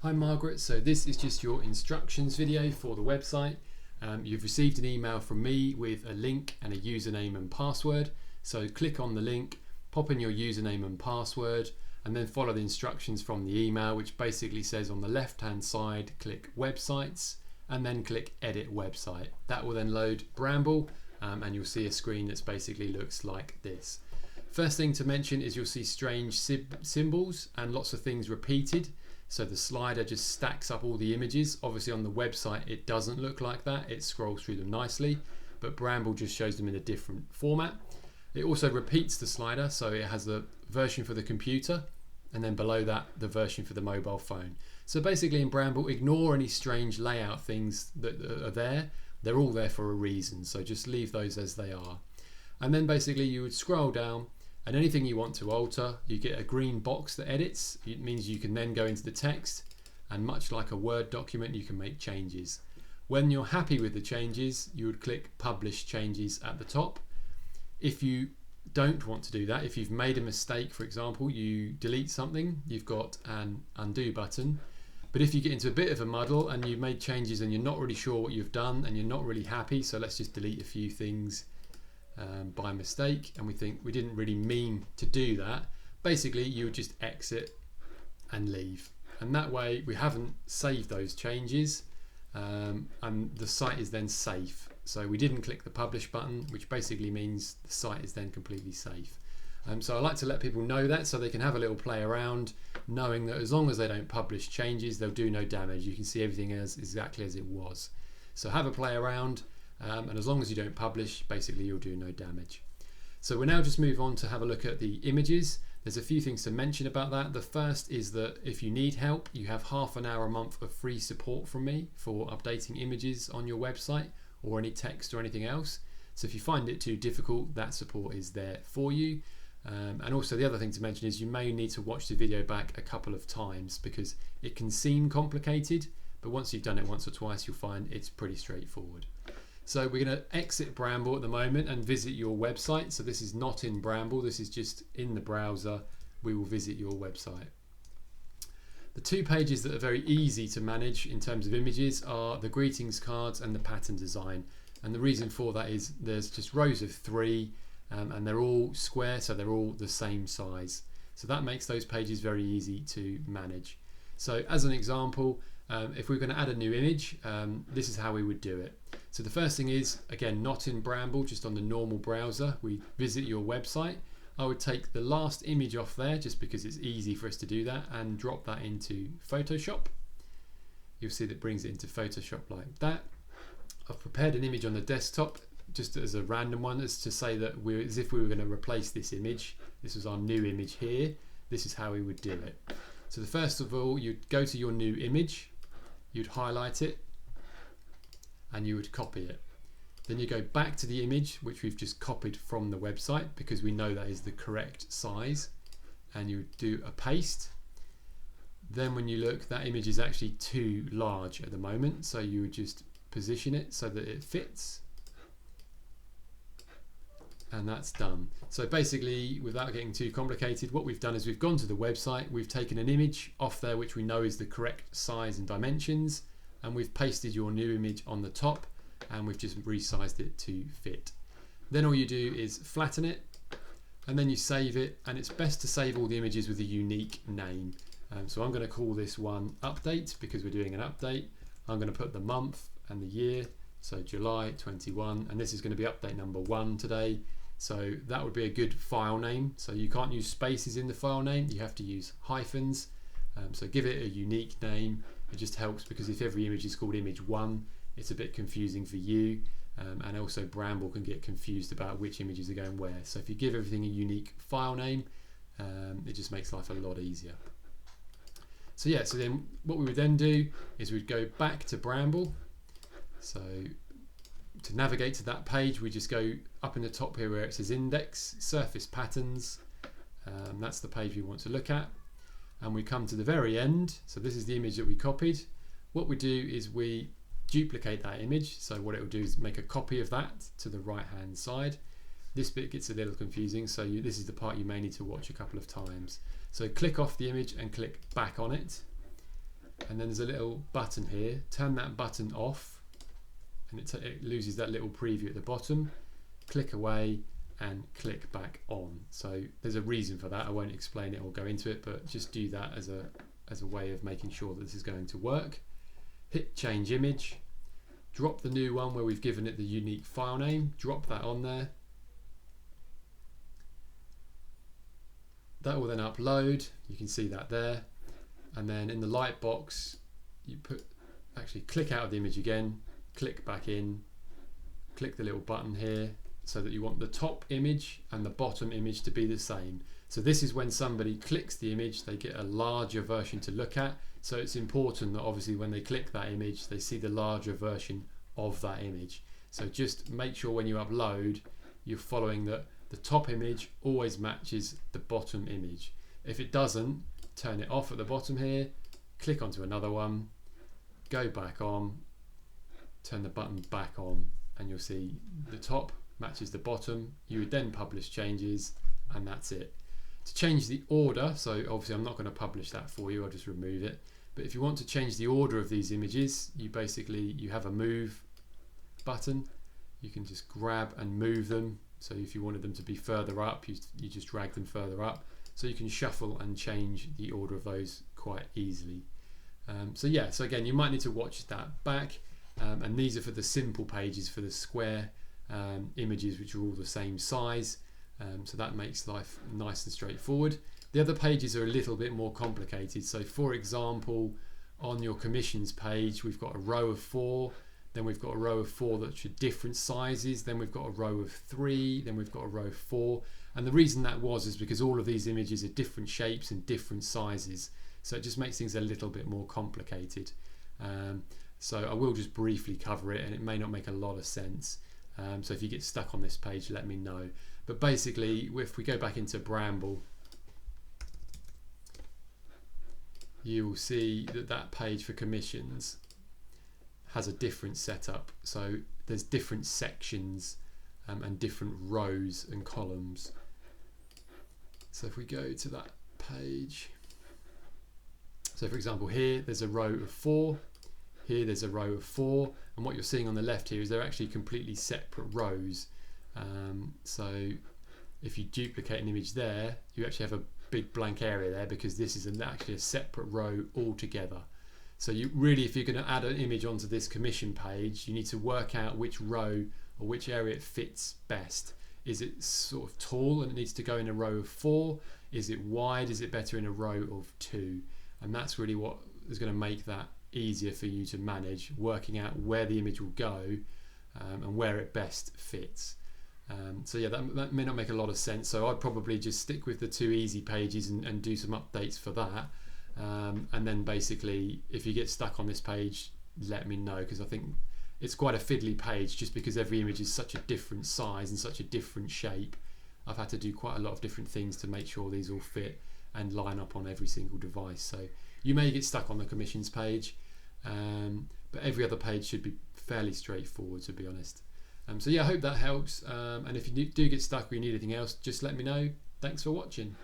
Hi Margaret, so this is just your instructions video for the website. You've received an email from me with a link and a username and password. So click on the link, pop in your username and password, and then follow the instructions from the email, which basically says on the left hand side click websites and then click edit website. That will then load Bramble and you'll see a screen that basically looks like this. First thing to mention is you'll see strange symbols and lots of things repeated. So the slider just stacks up all the images. Obviously on the website it doesn't look like that, it scrolls through them nicely, but Bramble just shows them in a different format. It also repeats the slider, so it has the version for the computer and then below that the version for the mobile phone. So basically in Bramble, ignore any strange layout things that are there. They're all there for a reason, so just leave those as they are. And then basically you would scroll down, and anything you want to alter, you get a green box that edits. It means you can then go into the text, and much like a Word document, you can make changes. When you're happy with the changes, you would click Publish Changes at the top. If you don't want to do that, if you've made a mistake, for example, you delete something, you've got an undo button. But if you get into a bit of a muddle and you've made changes and you're not really sure what you've done and you're not really happy, so let's just delete a few things by mistake, and we think we didn't really mean to do that, basically you would just exit and leave, and that way we haven't saved those changes and the site is then safe. So we didn't click the publish button, which basically means the site is then completely safe. So I like to let people know that so they can have a little play around, knowing that as long as they don't publish changes, they'll do no damage. You can see everything as exactly as it was. So have a play around. And as long as you don't publish, basically you'll do no damage. So we'll now just move on to have a look at the images. There's a few things to mention about that. The first is that if you need help, you have half an hour a month of free support from me for updating images on your website or any text or anything else. So if you find it too difficult, that support is there for you. And also the other thing to mention is you may need to watch the video back a couple of times because it can seem complicated, but once you've done it once or twice, you'll find it's pretty straightforward. So we're going to exit Bramble at the moment and visit your website. So this is not in Bramble, this is just in the browser. We will visit your website. The two pages that are very easy to manage in terms of images are the greetings cards and the pattern design. And the reason for that is there's just rows of three and they're all square, so they're all the same size. So that makes those pages very easy to manage. So as an example, if we're going to add a new image, this is how we would do it. So the first thing is, again, not in Bramble, just on the normal browser. We visit your website. I would take the last image off there just because it's easy for us to do that and drop that into Photoshop. You'll see that brings it into Photoshop like that. I've prepared an image on the desktop just as a random one, as to say that as if we were going to replace this image. This was our new image here. This is how we would do it. So the first of all, you'd go to your new image, you'd highlight it, and you would copy it. Then you go back to the image which we've just copied from the website because we know that is the correct size, and you would do a paste. Then when you look, that image is actually too large at the moment, so you would just position it so that it fits, and that's done. So basically, without getting too complicated, what we've done is we've gone to the website, we've taken an image off there which we know is the correct size and dimensions, and we've pasted your new image on the top, and we've just resized it to fit. Then all you do is flatten it, and then you save it, and it's best to save all the images with a unique name. So I'm going to call this one update because we're doing an update. I'm going to put the month and the year, so July 21, and this is going to be update number 1 today. So that would be a good file name. So you can't use spaces in the file name, you have to use hyphens. So give it a unique name. It just helps because if every image is called image 1, it's a bit confusing for you, and also Bramble can get confused about which images are going where. So if you give everything a unique file name, it just makes life a lot easier. So yeah, so then what we would then do is we'd go back to Bramble. So to navigate to that page, we just go up in the top here where it says index, surface patterns. That's the page we want to look at. And we come to the very end. So this is the image that we copied. What we do is we duplicate that image. So what it will do is make a copy of that to the right hand side. This bit gets a little confusing, so this is the part you may need to watch a couple of times. So click off the image and click back on it. and then there's a little button here. Turn that button off and it loses that little preview at the bottom. Click away and click back on. So there's a reason for that. I won't explain it or go into it, but just do that as a way of making sure that this is going to work. Hit change image, drop the new one where we've given it the unique file name, drop that on there. That will then upload, you can see that there. And then in the light box, you actually click out of the image again, click back in, click the little button here, so that you want the top image and the bottom image to be the same. So this is when somebody clicks the image, they get a larger version to look at. So it's important that obviously when they click that image, they see the larger version of that image. So just make sure when you upload, you're following that the top image always matches the bottom image. If it doesn't, turn it off at the bottom here, click onto another one, go back on, turn the button back on, and you'll see the top matches the bottom. You would then publish changes, and that's it. To change the order, so obviously I'm not going to publish that for you, I'll just remove it. But if you want to change the order of these images, you have a move button. You can just grab and move them. So if you wanted them to be further up, you just drag them further up. So you can shuffle and change the order of those quite easily. So again, you might need to watch that back. And these are for the simple pages, for the square images, which are all the same size. So that makes life nice and straightforward. The other pages are a little bit more complicated. So for example, on your commissions page, we've got a row of 4, then we've got a row of 4 that's different sizes, then we've got a row of 3, then we've got a row of 4. And the reason that is because all of these images are different shapes and different sizes. So it just makes things a little bit more complicated. So I will just briefly cover it, and it may not make a lot of sense. So if you get stuck on this page, let me know. But basically, if we go back into Bramble, you will see that page for commissions has a different setup. So there's different sections and different rows and columns. So if we go to that page, so for example here there's a row of 4, here there's a row of 4, and what you're seeing on the left here is they're actually completely separate rows. So if you duplicate an image there, you actually have a big blank area there because this is actually a separate row altogether. So you really, if you're going to add an image onto this commission page, you need to work out which row or which area it fits best. Is it sort of tall and it needs to go in a row of 4? Is it wide? Is it better in a row of 2? And that's really what is going to make that easier for you to manage, working out where the image will go and where it best fits. So yeah, that may not make a lot of sense. So I'd probably just stick with the 2 easy pages and do some updates for that. And then basically, if you get stuck on this page, let me know, because I think it's quite a fiddly page just because every image is such a different size and such a different shape. I've had to do quite a lot of different things to make sure these all fit and line up on every single device. So you may get stuck on the commissions page, but every other page should be fairly straightforward, to be honest. So yeah, I hope that helps. And if you do get stuck or you need anything else, just let me know. Thanks for watching.